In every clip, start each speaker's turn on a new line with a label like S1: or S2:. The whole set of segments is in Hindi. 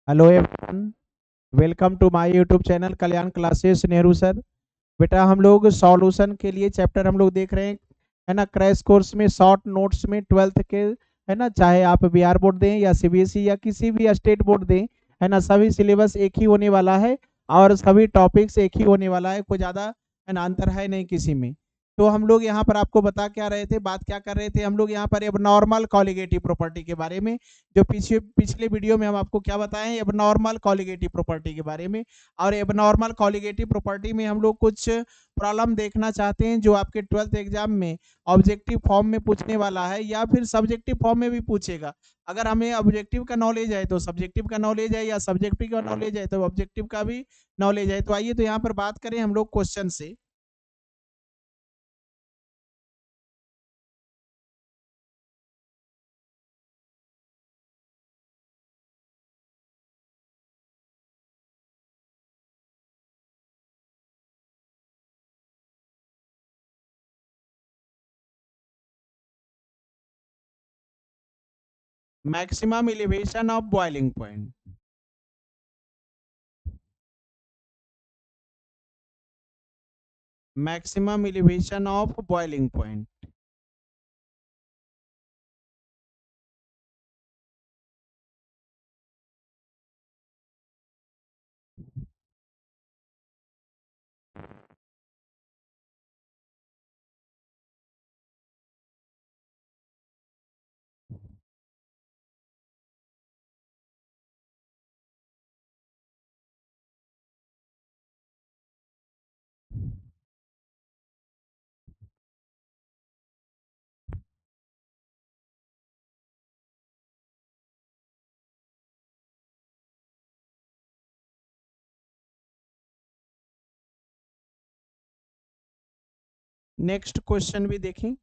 S1: Hello everyone, welcome to my YouTube channel Kalyan classes Nehru sir. बेटा हम लोग सॉल्यूशन के लिए चैप्टर हम लोग देख रहे हैं, है ना। क्रैश कोर्स में शॉर्ट नोट्स में 12th के, है ना, चाहे आप बिहार बोर्ड दें या सीबीएसई या किसी भी स्टेट बोर्ड दें, है ना, सभी सिलेबस एक ही होने वाला है और सभी टॉपिक्स एक ही होने वाला है। कोई ज़्यादा, है ना, अंतर है नहीं किसी में। तो हम लोग यहाँ पर आपको बता क्या रहे थे, बात क्या कर रहे थे हम लोग यहाँ पर अब नॉर्मल कॉलिगेटिव प्रॉपर्टी के बारे में। जो पिछले वीडियो में हम आपको क्या बताएं, एबनॉर्मल कॉलिगेटिव प्रॉपर्टी के बारे में। और एबनॉर्मल कॉलिगेटिव प्रॉपर्टी में हम लोग कुछ प्रॉब्लम देखना चाहते हैं जो आपके 12th एग्जाम में ऑब्जेक्टिव फॉर्म में पूछने वाला है या फिर सब्जेक्टिव फॉर्म में भी पूछेगा। अगर हमें ऑब्जेक्टिव का नॉलेज है तो सब्जेक्टिव का नॉलेज है, या सब्जेक्टिव का नॉलेज है तो ऑब्जेक्टिव का भी नॉलेज है। तो आइए तो यहाँ पर बात करें हम लोग क्वेश्चन से। Maximum elevation of boiling point. Maximum elevation of boiling point. Next question भी देखें।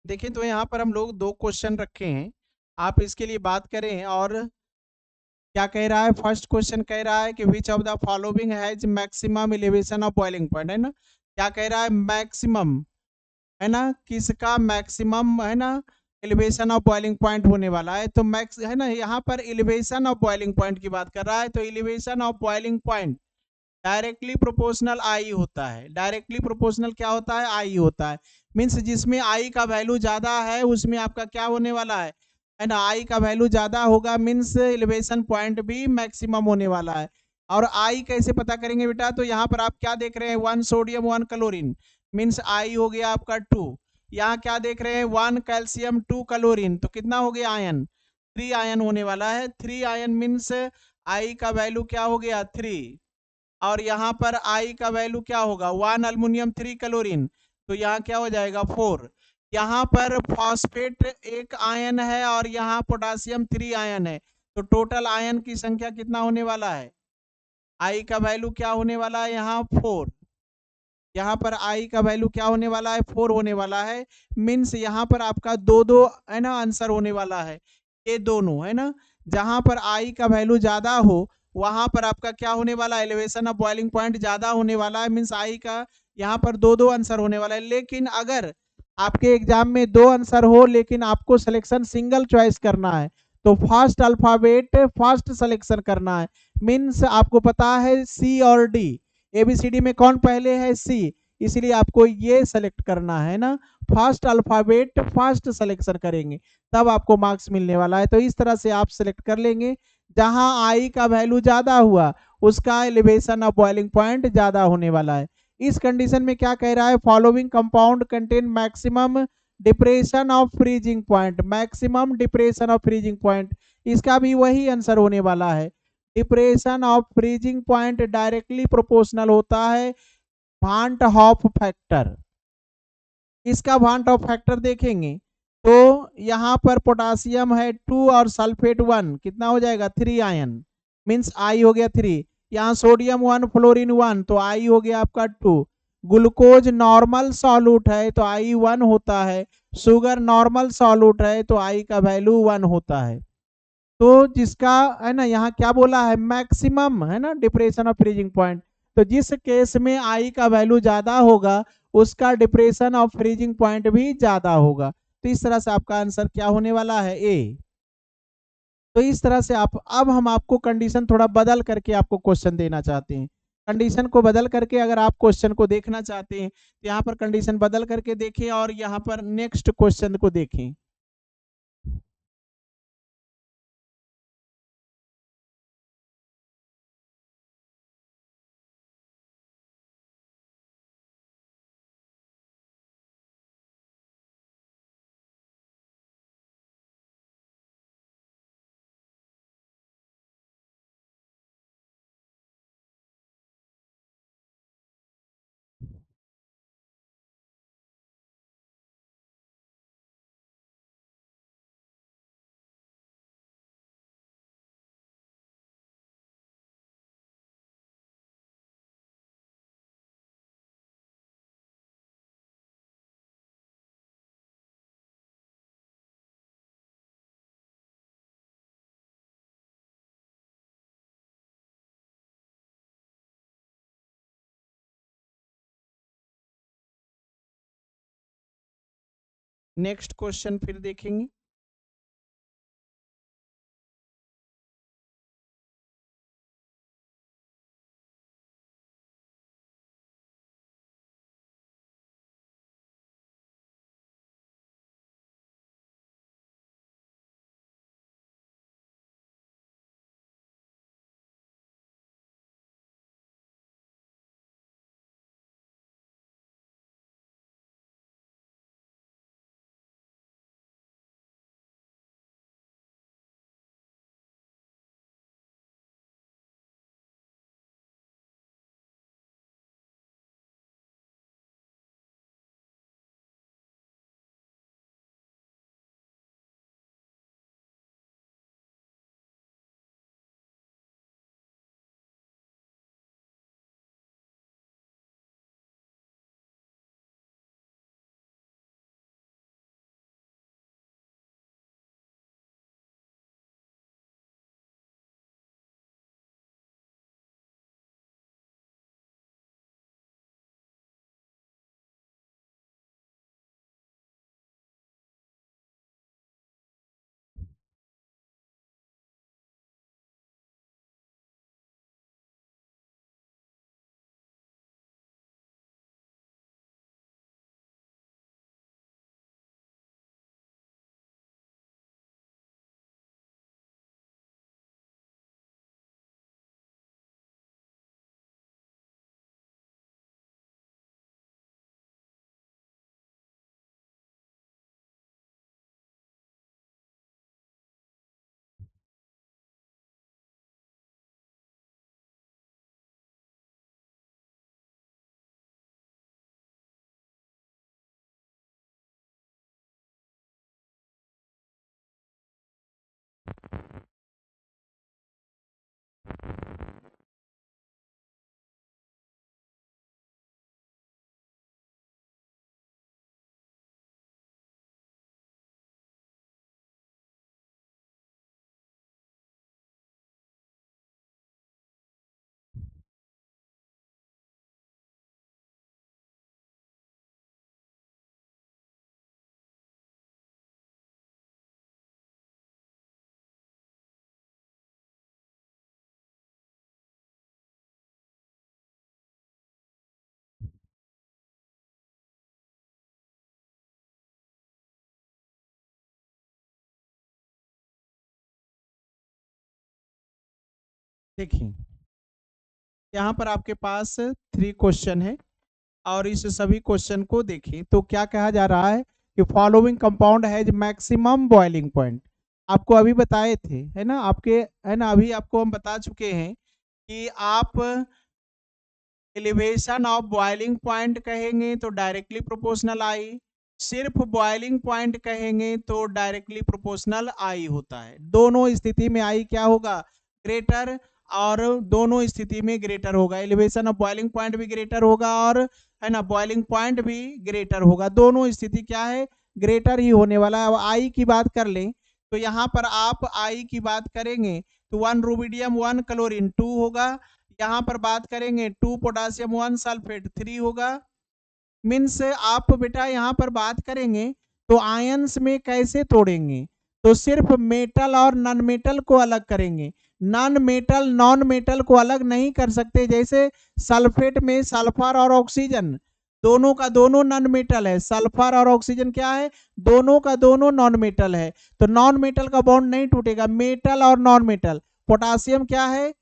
S1: देखिए तो यहाँ पर हम लोग दो क्वेश्चन रखे हैं, आप इसके लिए बात करें। और क्या कह रहा है, फर्स्ट क्वेश्चन कह रहा है कि which of the following has maximum elevation of boiling point, है ना। क्या कह रहा है, मैक्सिमम, है ना, किसका मैक्सिमम, है ना, एलिवेशन ऑफ बॉइलिंग पॉइंट होने वाला है। तो मैक्स, है ना, यहाँ पर एलिवेशन ऑफ बॉइलिंग पॉइंट की बात कर रहा है। तो elevation of boiling point directly proportional आई होता है। डायरेक्टली प्रोपोर्शनल क्या होता है, आई होता है। मीन्स जिसमें आई का वैल्यू ज्यादा है उसमें आपका क्या होने वाला है ना, आई का वैल्यू ज्यादा होगा, मीन्स एलिवेशन पॉइंट भी मैक्सिमम होने वाला है। और आई कैसे पता करेंगे बेटा, तो यहाँ पर आप क्या देख रहे हैं, 1 सोडियम 1 क्लोरीन, मीन्स आई हो गया आपका 2। यहाँ क्या देख रहे हैं, 1 कैल्शियम 2 क्लोरीन, तो कितना हो गया आयन, 3 आयन होने वाला है। 3 आयन मीन्स आई का वैल्यू क्या हो गया, 3। और यहाँ पर आई का वैल्यू क्या होगा, 1 अल्युमिनियम 3 क्लोरीन, तो यहाँ क्या हो जाएगा 4। यहाँ पर फॉस्फेट एक आयन है और यहाँ पोटासियम 3 आयन है, तो टोटल आयन की संख्या कितना होने वाला है, आई का वैल्यू क्या होने वाला है, यहाँ 4। यहाँ पर आई का वैल्यू क्या होने वाला है, 4 होने वाला है। मीन्स यहाँ पर आपका दो दो, है ना, आंसर होने वाला है, ये दोनों, है ना। जहां पर आई का वैल्यू ज्यादा हो वहां पर आपका क्या होने वाला है, एलिवेशन ऑफ बॉइलिंग पॉइंट ज्यादा होने वाला है। मीन्स आई का यहाँ पर दो दो आंसर होने वाला है। लेकिन अगर आपके एग्जाम में 2 आंसर हो लेकिन आपको सिलेक्शन सिंगल चॉइस करना है, तो फर्स्ट अल्फाबेट फर्स्ट सिलेक्शन करना है। मीन्स आपको पता है सी और डी, एबीसीडी में कौन पहले है, सी, इसलिए आपको ये सेलेक्ट करना है ना, फर्स्ट अल्फाबेट फर्स्ट सिलेक्शन करेंगे तब आपको मार्क्स मिलने वाला है। तो इस तरह से आप सिलेक्ट कर लेंगे, जहां आई का वैल्यू ज्यादा हुआ उसका एलिवेशन ऑफ बॉइलिंग पॉइंट ज्यादा होने वाला है। इस कंडीशन में क्या कह रहा है, following compound contain maximum depression of freezing point, maximum depression of freezing point, इसका भी वही आंसर होने वाला है। Depression of freezing point directly proportional होता है वांट हॉफ फैक्टर। इसका वांट ऑफ फैक्टर देखेंगे तो यहाँ पर पोटासियम है 2 और सल्फेट 1, कितना हो जाएगा 3 आयन, मीन्स आई हो गया 3। यहाँ सोडियम 1 फ्लोरीन 1 तो आई हो गया आपका 2। ग्लूकोज नॉर्मल सॉल्यूट है तो आई 1 होता है, शुगर नॉर्मल सॉल्यूट है तो आई का वैल्यू 1 होता है। तो जिसका है ना, यहाँ क्या बोला है, मैक्सिमम है ना डिप्रेशन ऑफ फ्रीजिंग पॉइंट, तो जिस केस में आई का वैल्यू ज्यादा होगा उसका डिप्रेशन ऑफ फ्रीजिंग पॉइंट भी ज्यादा होगा। तो इस तरह से आपका आंसर क्या होने वाला है, ए। तो इस तरह से आप, अब हम आपको कंडीशन थोड़ा बदल करके आपको क्वेश्चन देना चाहते हैं। कंडीशन को बदल करके अगर आप क्वेश्चन को देखना चाहते हैं तो यहाँ पर कंडीशन बदल करके देखें और यहाँ पर नेक्स्ट क्वेश्चन को देखें। नेक्स्ट क्वेश्चन फिर देखेंगे। देखिए यहाँ पर आपके पास 3 क्वेश्चन है और इस सभी क्वेश्चन को देखें तो क्या कहा जा रहा है कि following compound has maximum boiling point. आपको अभी बताए थे, है ना, आपके, है ना, अभी आपको हम बता चुके हैं कि आप एलिवेशन ऑफ बॉइलिंग पॉइंट कहेंगे तो डायरेक्टली प्रोपोर्शनल आई, सिर्फ बॉइलिंग पॉइंट कहेंगे तो डायरेक्टली प्रोपोर्शनल आई होता है। दोनों स्थिति में आई क्या होगा, ग्रेटर, और दोनों स्थिति में ग्रेटर होगा। एलिवेशन ऑफ बॉइलिंग पॉइंट भी ग्रेटर होगा और, है ना, बॉइलिंग पॉइंट भी ग्रेटर होगा। दोनों स्थिति क्या है, ग्रेटर ही होने वाला है। अब आई की बात कर लें तो यहाँ पर आप आई की बात करेंगे तो 1 रुबिडियम 1 क्लोरीन 2 होगा। यहाँ पर बात करेंगे 2 पोटासियम 1 सल्फेट 3 होगा। मीन्स आप बेटा यहाँ पर बात करेंगे तो आयंस में कैसे तोड़ेंगे, तो सिर्फ मेटल और नॉन मेटल को अलग करेंगे। नॉन मेटल नॉन मेटल को अलग नहीं कर सकते। जैसे सल्फेट में सल्फर और ऑक्सीजन दोनों का दोनों नॉन मेटल है, सल्फर और ऑक्सीजन क्या है, दोनों का दोनों नॉन मेटल है, तो नॉन मेटल का बॉन्ड नहीं टूटेगा। मेटल और नॉन मेटल, पोटासियम क्या है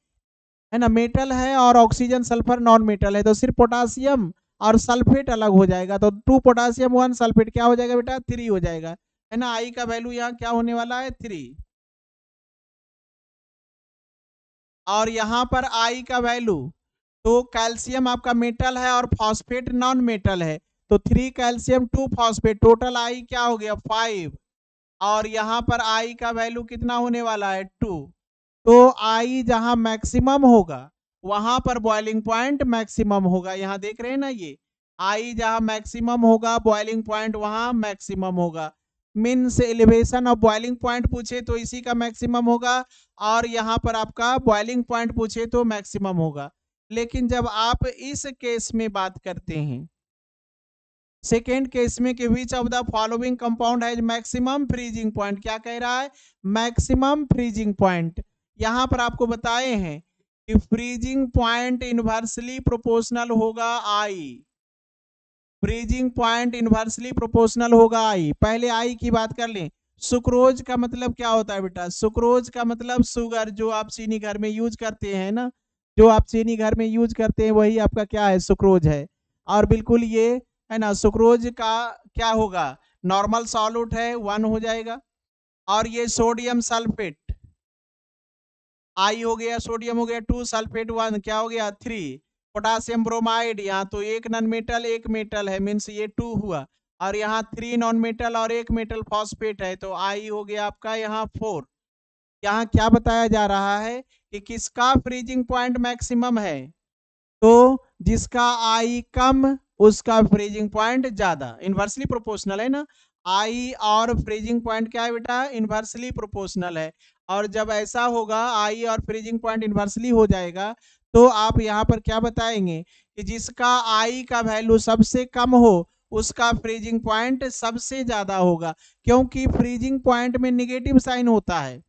S1: ना, मेटल है, और ऑक्सीजन सल्फर नॉन मेटल है, तो सिर्फ पोटासियम और सल्फेट अलग हो जाएगा। तो 2 पोटासियम 1 सल्फेट क्या हो जाएगा बेटा, 3 हो जाएगा, है ना। आई का वैल्यू यहाँ क्या होने वाला है, 3। और यहाँ पर आई का वैल्यू, तो कैल्शियम आपका मेटल है और फॉस्फेट नॉन मेटल है, तो 3 कैल्शियम 2 फॉस्फेट, टोटल आई क्या हो गया, 5। और यहाँ पर आई का वैल्यू कितना होने वाला है, 2। तो आई जहां मैक्सिमम होगा वहां पर बॉइलिंग पॉइंट मैक्सिमम होगा। यहां देख रहे हैं ना, ये आई जहां मैक्सिमम होगा बॉइलिंग पॉइंट वहां मैक्सिमम होगा। Means elevation of boiling point पूछे तो इसी का मैक्सिमम होगा, और यहाँ पर आपका बॉइलिंग पॉइंट पूछे तो मैक्सिमम होगा। लेकिन जब आप इस केस में बात करते हैं, सेकेंड केस में कि which of the following compound has maximum freezing point, क्या कह रहा है, मैक्सिमम फ्रीजिंग पॉइंट। यहां पर आपको बताए हैं कि फ्रीजिंग पॉइंट इनवर्सली प्रोपोर्शनल होगा आई, फ्रीजिंग पॉइंट इनवर्सली प्रोपोर्शनल होगा आई। पहले आई की बात कर लें। सुक्रोज का मतलब क्या होता है बेटा, सुक्रोज का मतलब शुगर, जो आप चीनी घर में यूज करते हैं ना, जो आप चीनी घर में यूज करते हैं वही आपका क्या है, सुक्रोज है। और बिल्कुल ये, है ना, सुक्रोज का क्या होगा, नॉर्मल सॉल्यूट है, 1 हो जाएगा। और ये सोडियम सल्फेट आई हो गया, सोडियम हो गया 2, सल्फेट 1, क्या हो गया 3। पोटासियम ब्रोमाइड, यहाँ तो एक नॉन मेटल एक मेटल है, मीन्स ये 2 हुआ, और यहाँ 3 नॉन मेटल और एक मेटल फॉस्फेट है, तो आई हो गया आपका यहाँ 4। यहाँ क्या बताया जा रहा है कि किसका फ्रीजिंग पॉइंट मैक्सिमम है, तो जिसका आई कम उसका फ्रीजिंग पॉइंट ज्यादा, इनवर्सली प्रोपोर्शनल है ना। आई और फ्रीजिंग पॉइंट क्या है बेटा, इनवर्सली प्रोपोर्शनल है। और जब ऐसा होगा आई और फ्रीजिंग पॉइंट इनवर्सली हो जाएगा तो आप यहाँ पर क्या बताएंगे कि जिसका आई का वैल्यू सबसे कम हो उसका फ्रीजिंग पॉइंट सबसे ज्यादा होगा, क्योंकि फ्रीजिंग पॉइंट में निगेटिव साइन होता है।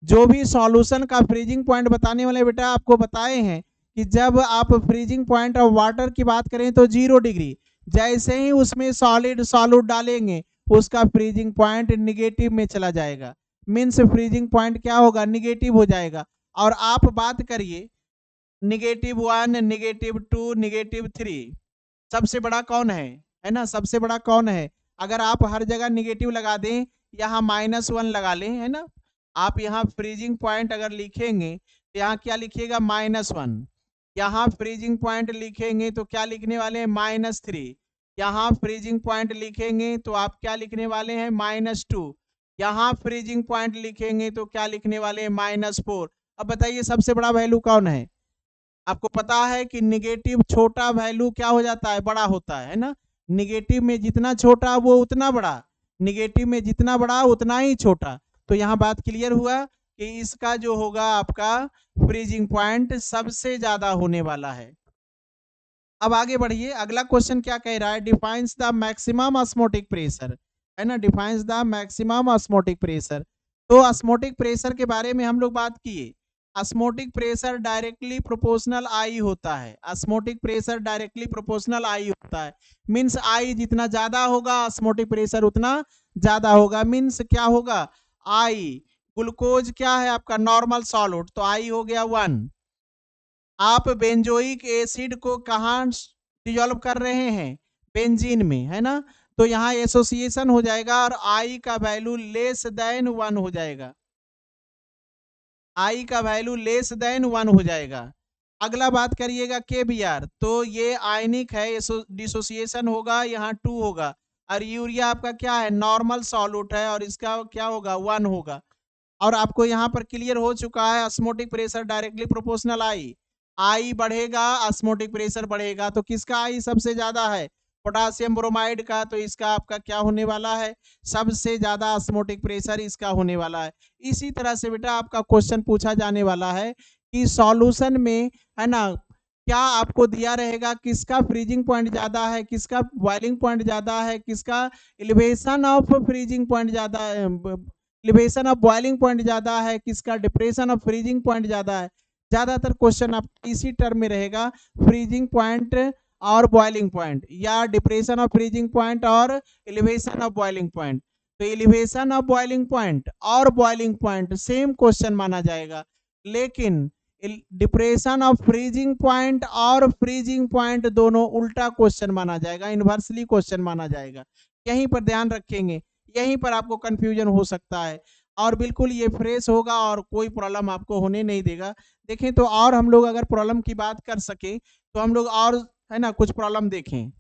S1: जो भी सॉल्यूशन का फ्रीजिंग पॉइंट बताने वाले बेटा आपको बताए हैं कि जब आप फ्रीजिंग पॉइंट ऑफ वाटर की बात करें तो 0 डिग्री, जैसे ही उसमें सॉलिड सॉल्यूट डालेंगे उसका फ्रीजिंग पॉइंट निगेटिव में चला जाएगा। मीन्स फ्रीजिंग पॉइंट क्या होगा, निगेटिव हो जाएगा। और आप बात करिए -1, -2, -3, सबसे बड़ा कौन है ना, सबसे बड़ा कौन है। अगर आप हर जगह निगेटिव लगा दें, यहाँ -1 लगा लें, है ना, आप यहाँ फ्रीजिंग पॉइंट अगर लिखेंगे तो यहाँ क्या लिखिएगा, -1। यहाँ फ्रीजिंग पॉइंट लिखेंगे तो क्या लिखने वाले हैं, -3। यहाँ फ्रीजिंग पॉइंट लिखेंगे तो आप क्या लिखने वाले हैं, -2। यहाँ फ्रीजिंग पॉइंट लिखेंगे तो क्या लिखने वाले हैं, -4। अब बताइए सबसे बड़ा वैल्यू कौन है। आपको पता है कि निगेटिव छोटा वैल्यू क्या हो जाता है, बड़ा होता है ना। निगेटिव में जितना छोटा वो उतना बड़ा, निगेटिव में जितना बड़ा उतना ही छोटा। तो यहाँ बात क्लियर हुआ कि इसका जो होगा आपका फ्रीजिंग पॉइंट सबसे ज्यादा होने वाला है। अब आगे बढ़िए, अगला क्वेश्चन क्या कह रहा है, defines the maximum osmotic pressure, है ना, defines the maximum osmotic pressure. तो ऑस्मोटिक प्रेशर के बारे में हम लोग बात किए। ऑस्मोटिक प्रेशर डायरेक्टली प्रोपोर्शनल आई होता है, ऑस्मोटिक प्रेशर डायरेक्टली प्रोपोर्शनल आई होता है। मीन्स आई जितना ज्यादा होगा ऑस्मोटिक प्रेशर उतना ज्यादा होगा। मीन्स क्या होगा, आई ग्लूकोज क्या है आपका नॉर्मल सॉल्यूट, तो आई हो गया 1। आप बेंजोइक एसिड को कहाँ डिजोल्व कर रहे हैं, बेंजीन में, है ना। तो यहाँ एसोसिएशन हो जाएगा और आई का वैल्यू लेस देन 1 हो जाएगा, आई का वैल्यू लेस देन 1 हो जाएगा। अगला बात करिएगा के बी आर, तो ये आयनिक है, डिसोसिएशन होगा, यहाँ 2 होगा। और यूरिया आपका क्या है, नॉर्मल सॉल्यूट है और इसका क्या होगा, 1 होगा। और आपको यहाँ पर क्लियर हो चुका है, ऑस्मोटिक प्रेशर डायरेक्टली प्रोपोर्शनल आई, आई बढ़ेगा ऑस्मोटिक प्रेशर बढ़ेगा, तो किसका आई सबसे ज्यादा है, पोटासियम ब्रोमाइड का, तो इसका आपका क्या होने वाला है, सबसे ज्यादा ऑस्मोटिक प्रेशर इसका होने वाला है। इसी तरह से बेटा आपका क्वेश्चन पूछा जाने वाला है कि सॉल्यूशन में, है ना, क्या आपको दिया रहेगा किसका फ्रीजिंग पॉइंट ज्यादा है, किसका बॉइलिंग पॉइंट ज्यादा है, किसका एलिवेशन ऑफ फ्रीजिंग पॉइंट ज्यादा है, एलिवेशन ऑफ बॉइलिंग पॉइंट ज्यादा है, किसका डिप्रेशन ऑफ फ्रीजिंग पॉइंट ज्यादा है। ज्यादातर क्वेश्चन आप इसी टर्म में रहेगा, फ्रीजिंग पॉइंट और बॉइलिंग पॉइंट, या डिप्रेशन ऑफ फ्रीजिंग पॉइंट और एलिवेशन ऑफ बॉइलिंग पॉइंट। तो एलिवेशन ऑफ बॉइलिंग पॉइंट और बॉइलिंग पॉइंट सेम क्वेश्चन माना जाएगा, लेकिन डिप्रेशन ऑफ फ्रीजिंग पॉइंट और फ्रीजिंग पॉइंट दोनों उल्टा क्वेश्चन माना जाएगा, इनवर्सली क्वेश्चन माना जाएगा। यहीं पर ध्यान रखेंगे, यहीं पर आपको कंफ्यूजन हो सकता है। और बिल्कुल ये फ्रेश होगा और कोई प्रॉब्लम आपको होने नहीं देगा। देखें तो और हम लोग अगर प्रॉब्लम की बात कर सके तो हम लोग और, है ना, कुछ प्रॉब्लम देखें।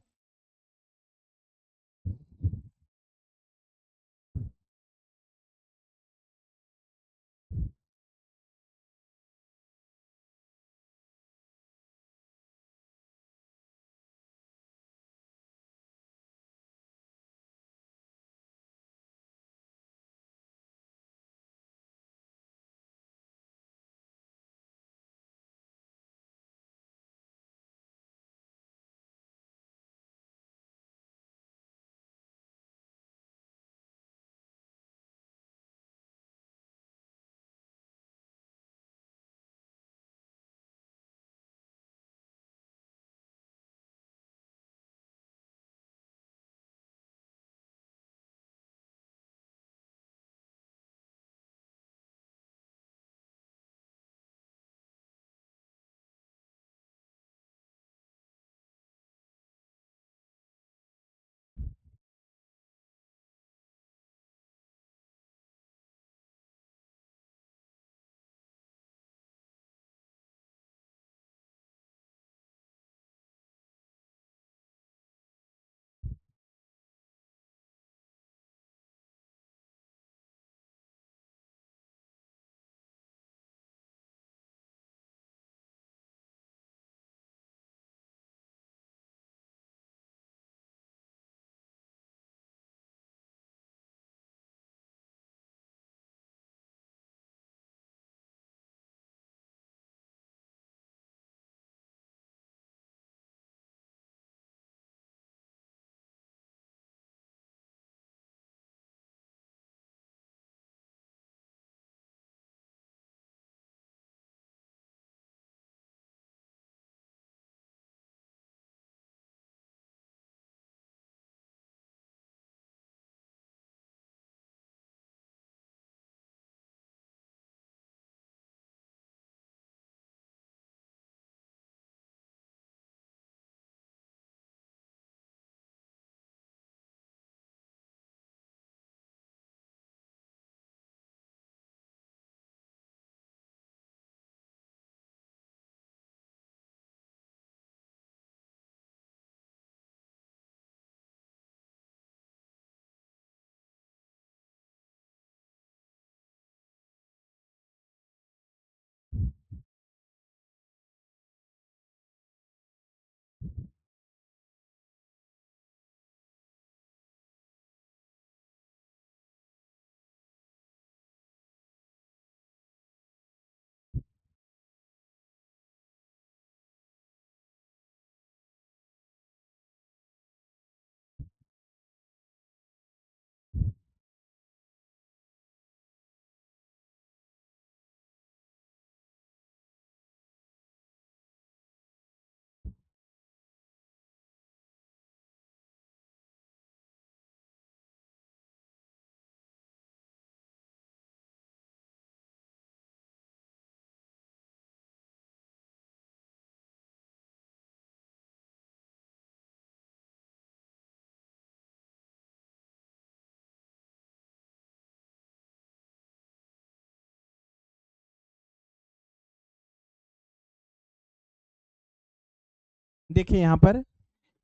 S1: देखिए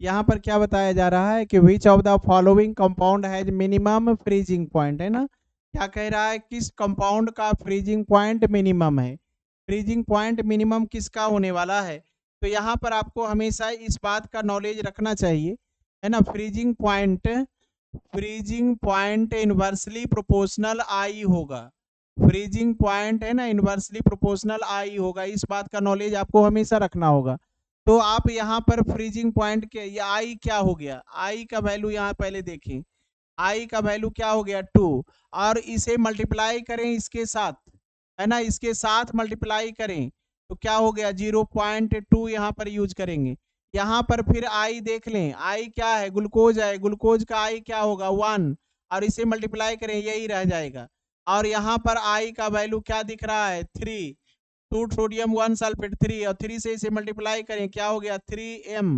S1: यहाँ पर क्या बताया जा रहा है कि which of the following compound has minimum freezing point, है ना। क्या कह रहा है, किस कंपाउंड का फ्रीजिंग पॉइंट मिनिमम है। फ्रीजिंग पॉइंट मिनिमम किसका होने वाला है। तो यहाँ पर आपको हमेशा इस बात का नॉलेज रखना चाहिए, है ना। फ्रीजिंग पॉइंट इनवर्सली प्रोपोर्शनल आई होगा। फ्रीजिंग पॉइंट है ना, इनवर्सली प्रोपोर्शनल आई होगा, इस बात का नॉलेज आपको हमेशा रखना होगा। तो आप यहाँ पर फ्रीजिंग पॉइंट के ये आई क्या हो गया, आई का वैल्यू यहाँ पहले देखें, आई का वैल्यू क्या हो गया 2, और इसे मल्टीप्लाई करें इसके साथ, है ना, इसके साथ मल्टीप्लाई करें तो क्या हो गया 0.2 यहाँ पर यूज करेंगे। यहाँ पर फिर आई देख लें, आई क्या है, ग्लूकोज है, ग्लूकोज का आई क्या होगा 1, और इसे मल्टीप्लाई करें यही रह जाएगा। और यहाँ पर आई का वैल्यू क्या दिख रहा है 3, 2 सोडियम 1 सल्फेट 3, और 3 से इसे मल्टीप्लाई करें क्या हो गया 3m।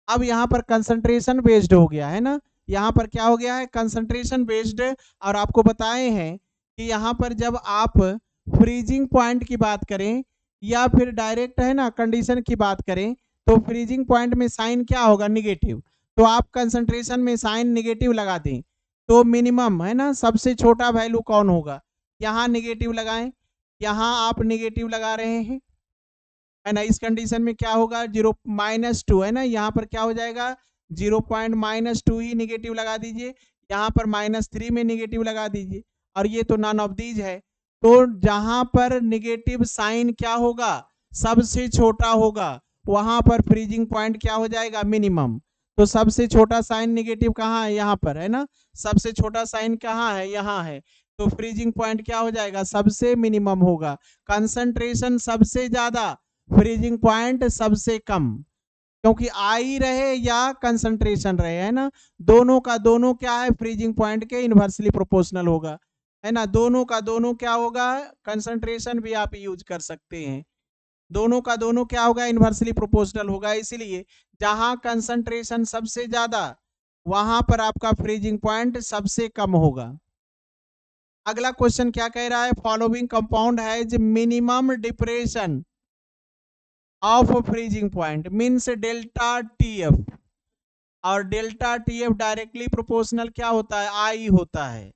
S1: अब यहाँ पर कंसंट्रेशन बेस्ड हो गया, है ना। यहाँ पर क्या हो गया है, कंसंट्रेशन बेस्ड। और आपको बताए हैं कि यहाँ पर जब आप फ्रीजिंग पॉइंट की बात करें या फिर डायरेक्ट है ना कंडीशन की बात करें, तो फ्रीजिंग पॉइंट में साइन क्या होगा, निगेटिव। तो आप कंसंट्रेशन में साइन निगेटिव लगा दें तो मिनिमम, है ना, सबसे छोटा वैल्यू कौन होगा, यहाँ निगेटिव लगाएं, यहाँ आप निगेटिव लगा रहे हैं, है ना। इस कंडीशन में क्या होगा 0-2, है ना, यहाँ पर क्या हो जाएगा 0.-2 ही निगेटिव लगा दीजिए, यहाँ पर -3 में निगेटिव लगा दीजिए, और ये तो नॉन ऑफ दीज है। तो जहां पर निगेटिव साइन क्या होगा, सबसे छोटा होगा, वहां पर फ्रीजिंग पॉइंट क्या हो जाएगा, मिनिमम। तो सबसे छोटा साइन निगेटिव कहाँ है, यहाँ पर, है ना, सबसे छोटा साइन कहाँ है, यहाँ है। तो फ्रीजिंग पॉइंट क्या हो जाएगा, सबसे मिनिमम होगा। कंसंट्रेशन सबसे ज्यादा, फ्रीजिंग पॉइंट सबसे कम, क्योंकि आई रहे या कंसंट्रेशन रहे, है ना, दोनों का दोनों क्या है, फ्रीजिंग पॉइंट के इनवर्सली प्रोपोर्शनल होगा, है ना। दोनों का दोनों क्या होगा, कंसंट्रेशन भी आप यूज कर सकते हैं, दोनों का दोनों क्या होगा, इनवर्सली प्रोपोर्शनल होगा। इसलिए जहां कंसंट्रेशन सबसे ज्यादा, वहां पर आपका फ्रीजिंग पॉइंट सबसे कम होगा। अगला क्वेश्चन क्या कह रहा है, following compound has minimum depression of freezing point means delta TF, और डेल्टा टीएफ डायरेक्टली प्रोपोर्शनल क्या होता है, आई होता है।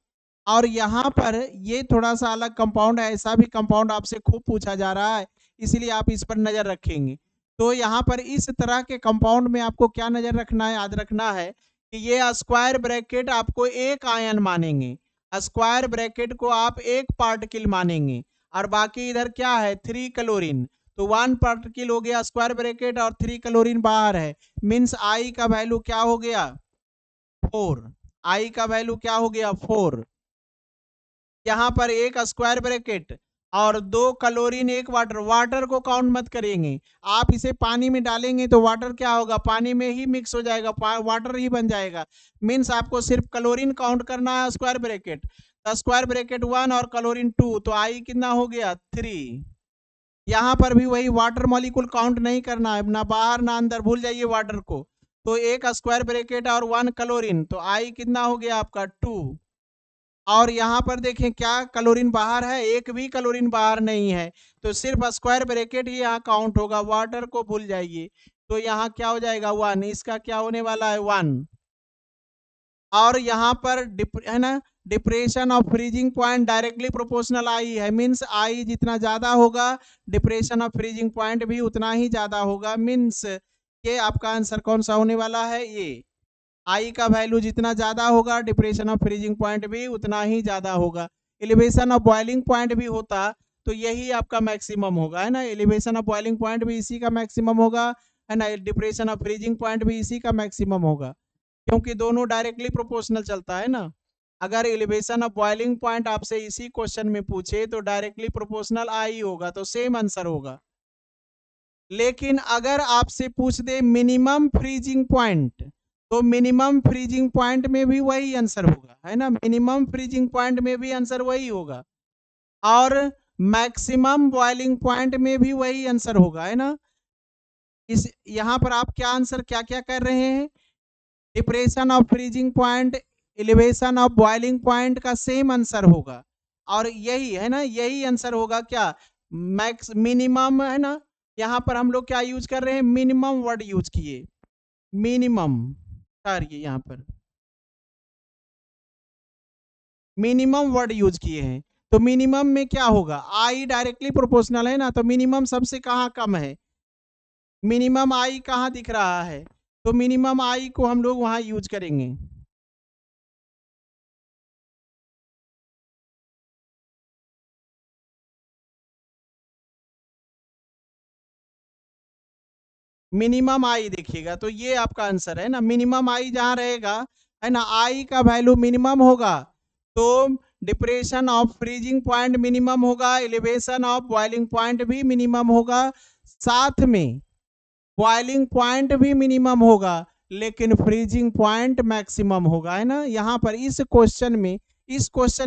S1: और यहाँ पर ये थोड़ा सा अलग कंपाउंड है, ऐसा भी कंपाउंड आपसे खूब पूछा जा रहा है, इसलिए आप इस पर नजर रखेंगे। तो यहाँ पर इस तरह के कंपाउंड में आपको क्या नजर रखना है, याद रखना है कि ये स्क्वायर ब्रैकेट आपको एक आयन मानेंगे, स्क्वायर ब्रैकेट को आप एक पार्टिकल मानेंगे, और बाकी इधर क्या है 3 क्लोरीन, तो 1 पार्टिकल हो गया स्क्वायर ब्रैकेट और 3 क्लोरीन बाहर है, मीन्स आई का वैल्यू क्या हो गया 4, आई का वैल्यू क्या हो गया 4। यहाँ पर एक स्क्वायर ब्रैकेट और 2 क्लोरीन, एक वाटर, वाटर को काउंट मत करेंगे, आप इसे पानी में डालेंगे तो वाटर क्या होगा, पानी में ही मिक्स हो जाएगा, वाटर ही बन जाएगा। मीन्स आपको सिर्फ क्लोरीन काउंट करना है, स्क्वायर ब्रैकेट, स्क्वायर ब्रैकेट 1 और क्लोरीन 2, तो आई कितना हो गया 3। यहाँ पर भी वही वाटर मॉलिक्यूल काउंट नहीं करना है, ना बाहर ना अंदर, भूल जाइए वाटर को। तो एक स्क्वायर ब्रैकेट और 1 क्लोरीन, तो आई कितना हो गया आपका 2। और यहाँ पर देखें क्या क्लोरीन बाहर है, एक भी क्लोरीन बाहर नहीं है, तो सिर्फ स्क्वायर ब्रैकेट ही यहाँ काउंट होगा, वाटर को भूल जाइए। तो यहाँ क्या हो जाएगा 1, इसका क्या होने वाला है 1। और यहाँ पर है ना, depression of freezing point directly proportional i है, मीन्स आई जितना ज्यादा होगा डिप्रेशन ऑफ फ्रीजिंग पॉइंट भी उतना ही ज्यादा होगा। मीन्स ये आपका आंसर कौन सा होने वाला है, ये आई का वैल्यू जितना ज्यादा होगा डिप्रेशन ऑफ फ्रीजिंग पॉइंट भी उतना ही ज्यादा होगा। एलिवेशन ऑफ बॉइलिंग पॉइंट भी होता तो यही आपका मैक्सिमम होगा, है ना, एलिवेशन ऑफ बॉइलिंग पॉइंट भी इसी का मैक्सिमम होगा, है ना, डिप्रेशन ऑफ फ्रीजिंग पॉइंट भी इसी का मैक्सिमम होगा, क्योंकि दोनों डायरेक्टली प्रोपोर्शनल चलता है ना। अगर एलिवेशन ऑफ बॉइलिंग पॉइंट आपसे इसी क्वेश्चन में पूछे तो डायरेक्टली प्रोपोर्शनल आई होगा, तो सेम आंसर होगा। लेकिन अगर आपसे पूछ दे मिनिमम फ्रीजिंग पॉइंट, तो मिनिमम फ्रीजिंग पॉइंट में भी वही आंसर होगा, है ना, मिनिमम फ्रीजिंग पॉइंट में भी आंसर वही होगा, और मैक्सिमम बॉइलिंग पॉइंट में भी वही आंसर होगा, है ना। इस यहाँ पर आप क्या आंसर क्या क्या कर रहे हैं, depression of freezing point, elevation of boiling point का सेम आंसर होगा, और यही है ना, यही आंसर होगा क्या, मैक्स मिनिमम, है ना, यहाँ पर हम लोग क्या यूज कर रहे हैं, मिनिमम वर्ड यूज किए, मिनिमम, ये यहाँ पर मिनिमम वर्ड यूज किए हैं। तो मिनिमम में क्या होगा, आई डायरेक्टली प्रोपोर्शनल है ना, तो मिनिमम सबसे कहाँ कम है, मिनिमम आई कहाँ दिख रहा है, तो मिनिमम आई को हम लोग वहां यूज करेंगे। मिनिमम आई देखिएगा, तो ये आपका आंसर है ना, मिनिमम आई जहां रहेगा है ना, आई का वैल्यू मिनिमम होगा तो depression of freezing point minimum होगा, एलिवेशन ऑफ बॉइलिंग पॉइंट भी मिनिमम होगा, साथ में बॉइलिंग पॉइंट भी मिनिमम होगा, लेकिन फ्रीजिंग पॉइंट मैक्सिमम होगा, है ना। यहाँ पर इस क्वेश्चन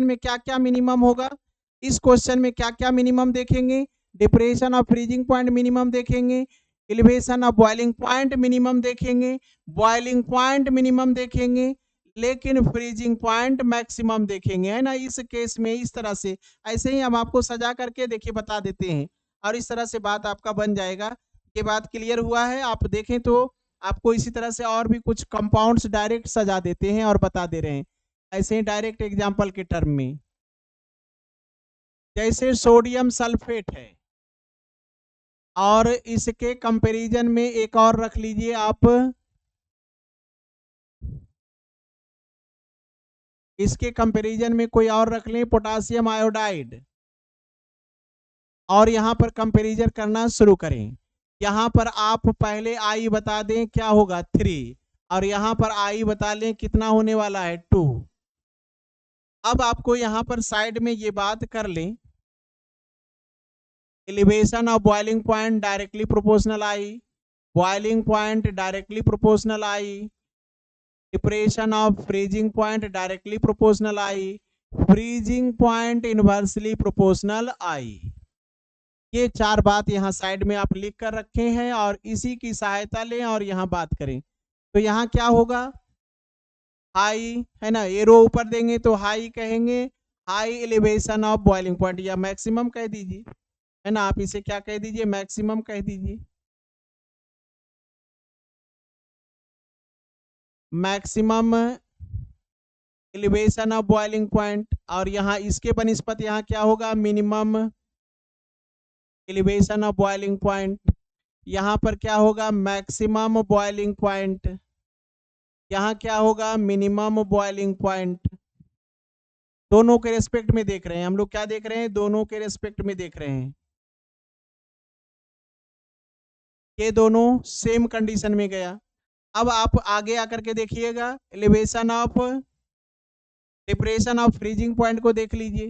S1: में क्या क्या मिनिमम होगा, इस क्वेश्चन में क्या क्या मिनिमम देखेंगे, depression of freezing point minimum देखेंगे, elevation of boiling point minimum देखेंगे, बॉइलिंग पॉइंट मिनिमम देखेंगे, लेकिन फ्रीजिंग पॉइंट मैक्सिमम देखेंगे, है ना। इस केस में इस तरह से, ऐसे ही हम आपको सजा करके देखिए बता देते हैं, और इस तरह से बात आपका बन जाएगा। ये बात क्लियर हुआ है, आप देखें तो आपको इसी तरह से और भी कुछ कंपाउंड्स डायरेक्ट सजा देते हैं और बता दे रहे हैं, ऐसे ही डायरेक्ट एग्जाम्पल के टर्म में, जैसे सोडियम सल्फेट है, और इसके कंपैरिजन में एक और रख लीजिए आप, इसके कंपैरिजन में कोई और रख लें, पोटासियम आयोडाइड, और यहाँ पर कंपैरिजन करना शुरू करें। यहाँ पर आप पहले आई बता दें क्या होगा 3, और यहाँ पर आई बता लें कितना होने वाला है 2। अब आपको यहाँ पर साइड में ये बात कर लें, elevation of boiling point directly proportional I, boiling point directly proportional I, depression of freezing point directly proportional i, freezing point inversely proportional i. ये 4 बात यहाँ साइड में आप लिख कर रखे हैं, और इसी की सहायता लें और यहाँ बात करें। तो यहाँ क्या होगा, हाई है ना, एरो ऊपर देंगे तो हाई कहेंगे, high elevation of boiling point, या मैक्सिमम कह दीजिए, है ना, आप इसे क्या कह दीजिए, मैक्सिमम कह दीजिए, maximum elevation of boiling point. और यहाँ इसके बनिस्पत यहाँ क्या होगा, minimum elevation of boiling point. यहाँ पर क्या होगा, मैक्सिमम बॉइलिंग पॉइंट, यहाँ क्या होगा, मिनिमम बॉइलिंग पॉइंट। दोनों के रेस्पेक्ट में देख रहे हैं हम लोग, क्या देख रहे हैं, दोनों के रेस्पेक्ट में देख रहे हैं, ये दोनों सेम कंडीशन में गया। अब आप आगे आकर के देखिएगा, elevation of, depression of freezing point को देख लीजिए,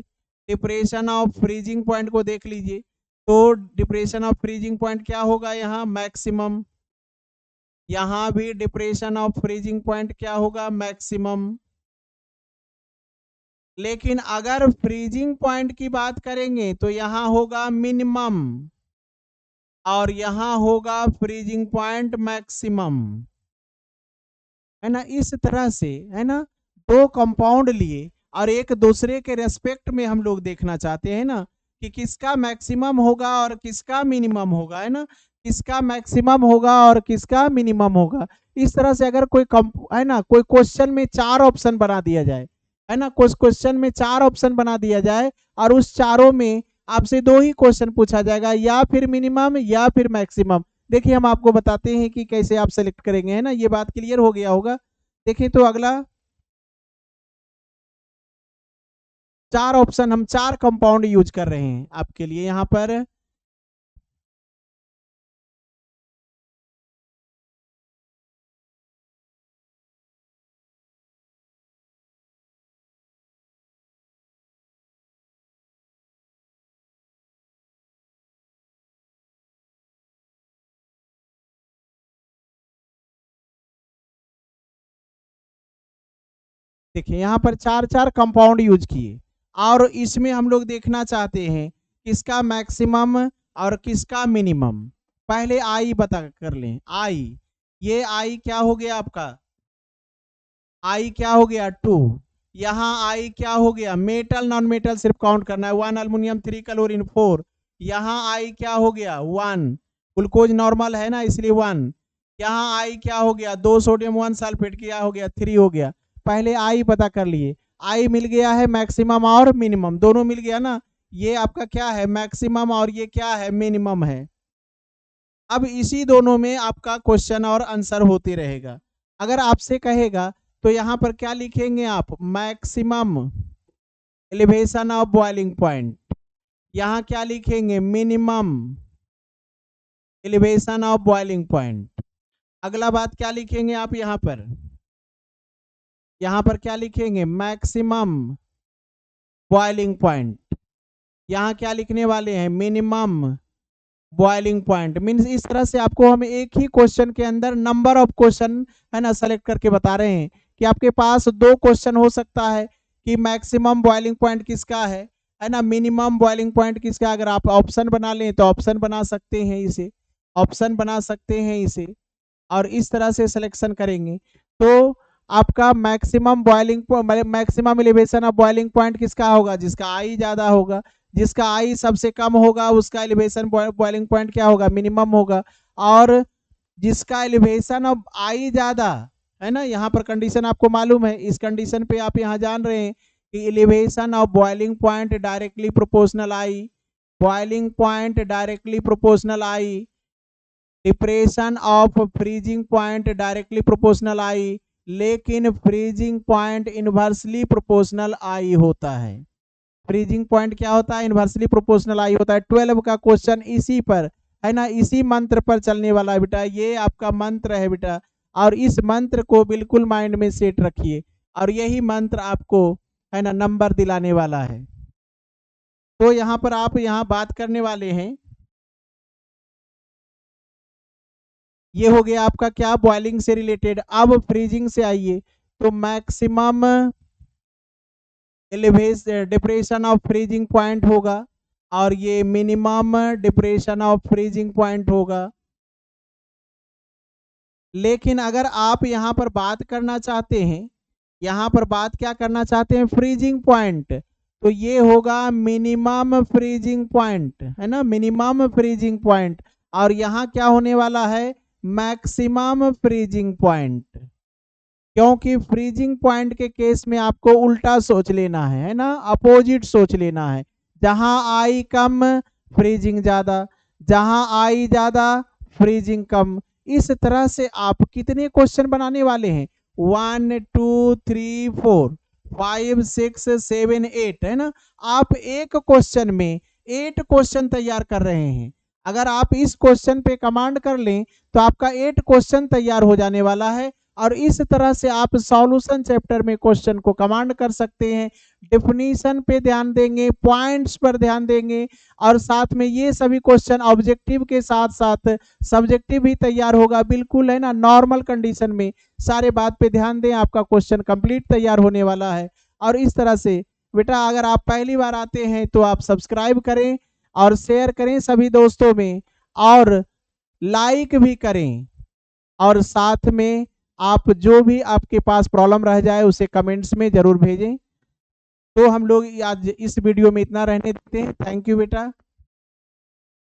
S1: डिप्रेशन ऑफ फ्रीजिंग पॉइंट को देख लीजिए, तो डिप्रेशन ऑफ फ्रीजिंग पॉइंट क्या होगा, यहाँ मैक्सिमम, यहाँ भी डिप्रेशन ऑफ फ्रीजिंग पॉइंट क्या होगा, मैक्सिमम। लेकिन अगर फ्रीजिंग पॉइंट की बात करेंगे तो यहाँ होगा मिनिमम, और यहाँ होगा फ्रीजिंग पॉइंट मैक्सिमम, है ना। इस तरह से, है ना, दो कंपाउंड लिए और एक दूसरे के रेस्पेक्ट में हम लोग देखना चाहते हैं ना, कि किसका मैक्सिमम होगा और किसका मिनिमम होगा, है ना, किसका मैक्सिमम होगा और किसका मिनिमम होगा। इस तरह से अगर कोई है ना, कोई क्वेश्चन में 4 ऑप्शन बना दिया जाए, है ना, कुछ क्वेश्चन में 4 ऑप्शन बना दिया जाए, और उस चारों में आपसे 2 ही क्वेश्चन पूछा जाएगा, या फिर मिनिमम या फिर मैक्सिमम। देखिए हम आपको बताते हैं कि कैसे आप सेलेक्ट करेंगे, है ना, ये बात क्लियर हो गया होगा। देखिए तो अगला 4 ऑप्शन, हम 4 कंपाउंड यूज कर रहे हैं आपके लिए यहाँ पर। देखिए यहाँ पर 4 कंपाउंड यूज किए, और इसमें हम लोग देखना चाहते हैं किसका मैक्सिमम और किसका मिनिमम। पहले आई पता कर लें, आई, ये आई क्या हो गया आपका, आई क्या हो गया 2, यहाँ आई क्या हो गया, मेटल नॉन मेटल सिर्फ काउंट करना है, 1 अल्युमिनियम 3 क्लोरीन 4, यहाँ आई क्या हो गया 1, ग्लूकोज नॉर्मल है ना, इसलिए 1। यहाँ आई क्या हो गया, 2 सोडियम 1 सल्फेट क्या हो गया, 3 हो गया। पहले आई पता कर लिए, आई मिल गया है मैक्सिमम और मिनिमम, दोनों मिल गया ना। ये आपका क्या है, मैक्सिमम, और ये क्या है, मिनिमम है। अब इसी दोनों में आपका क्वेश्चन और आंसर होते रहेगा। अगर आपसे कहेगा तो यहाँ पर क्या लिखेंगे आप, maximum elevation of boiling point. यहाँ क्या लिखेंगे, minimum elevation of boiling point. अगला बात क्या लिखेंगे आप यहाँ पर क्या लिखेंगे, मैक्सिमम बॉइलिंग पॉइंट। यहाँ क्या लिखने वाले हैं, मिनिमम बॉइलिंग पॉइंट। मीन्स इस तरह से आपको हम एक ही क्वेश्चन के अंदर नंबर ऑफ क्वेश्चन है ना सेलेक्ट करके बता रहे हैं कि आपके पास 2 क्वेश्चन हो सकता है कि मैक्सिमम बॉइलिंग पॉइंट किसका है ना, मिनिमम बॉइलिंग पॉइंट किसका। अगर आप ऑप्शन बना लें तो ऑप्शन बना सकते हैं इसे, ऑप्शन बना सकते हैं इसे, और इस तरह से सिलेक्शन करेंगे तो आपका maximum elevation of boiling point किसका होगा, जिसका आई ज्यादा होगा। जिसका आई सबसे कम होगा उसका एलिवेशन बॉइलिंग पॉइंट क्या होगा, मिनिमम होगा। और जिसका एलिवेशन ऑफ आई ज्यादा है ना, यहाँ पर कंडीशन आपको मालूम है, इस कंडीशन पे आप यहाँ जान रहे हैं कि elevation of boiling point directly proportional I, boiling point directly proportional I, depression of freezing point directly proportional आई, लेकिन फ्रीजिंग पॉइंट इनवर्सली प्रोपोर्शनल आई होता है। फ्रीजिंग पॉइंट क्या होता है, इनवर्सली प्रोपोर्शनल आई होता है। 12 का क्वेश्चन इसी पर है ना, इसी मंत्र पर चलने वाला है बेटा, ये आपका मंत्र है बेटा, और इस मंत्र को बिल्कुल माइंड में सेट रखिए, और यही मंत्र आपको है ना नंबर दिलाने वाला है। तो यहाँ पर आप यहाँ बात करने वाले हैं, ये हो गया आपका क्या, बॉइलिंग से रिलेटेड। अब फ्रीजिंग से आइए, तो maximum elevation depression of freezing point होगा, और ये minimum depression of freezing point होगा। लेकिन अगर आप यहाँ पर बात करना चाहते हैं, यहाँ पर बात क्या करना चाहते हैं, फ्रीजिंग पॉइंट, तो ये होगा मिनिमम फ्रीजिंग पॉइंट है ना, मिनिमम फ्रीजिंग पॉइंट। और यहाँ क्या होने वाला है, मैक्सिमम फ्रीजिंग पॉइंट। क्योंकि फ्रीजिंग पॉइंट के केस में आपको उल्टा सोच लेना है ना, अपोजिट सोच लेना है। जहां आई कम फ्रीजिंग ज्यादा, जहां आई ज्यादा फ्रीजिंग कम। इस तरह से आप कितने क्वेश्चन बनाने वाले हैं, 1 2 3 4 5 6 7 8 है ना। आप एक क्वेश्चन में 8 क्वेश्चन तैयार कर रहे हैं। अगर आप इस क्वेश्चन पे कमांड कर लें तो आपका 8 क्वेश्चन तैयार हो जाने वाला है, और इस तरह से आप सॉल्यूशन चैप्टर में क्वेश्चन को कमांड कर सकते हैं। डेफिनेशन पे ध्यान देंगे, पॉइंट्स पर ध्यान देंगे, और साथ में ये सभी क्वेश्चन ऑब्जेक्टिव के साथ साथ सब्जेक्टिव भी तैयार होगा, बिल्कुल है ना नॉर्मल कंडीशन में। सारे बात पे ध्यान दें, आपका क्वेश्चन कंप्लीट तैयार होने वाला है। और इस तरह से बेटा अगर आप पहली बार आते हैं तो आप सब्सक्राइब करें और शेयर करें सभी दोस्तों में, और लाइक भी करें, और साथ में आप जो भी आपके पास प्रॉब्लम रह जाए उसे कमेंट्स में जरूर भेजें। तो हम लोग आज इस वीडियो में इतना रहने देते हैं। थैंक यू बेटा।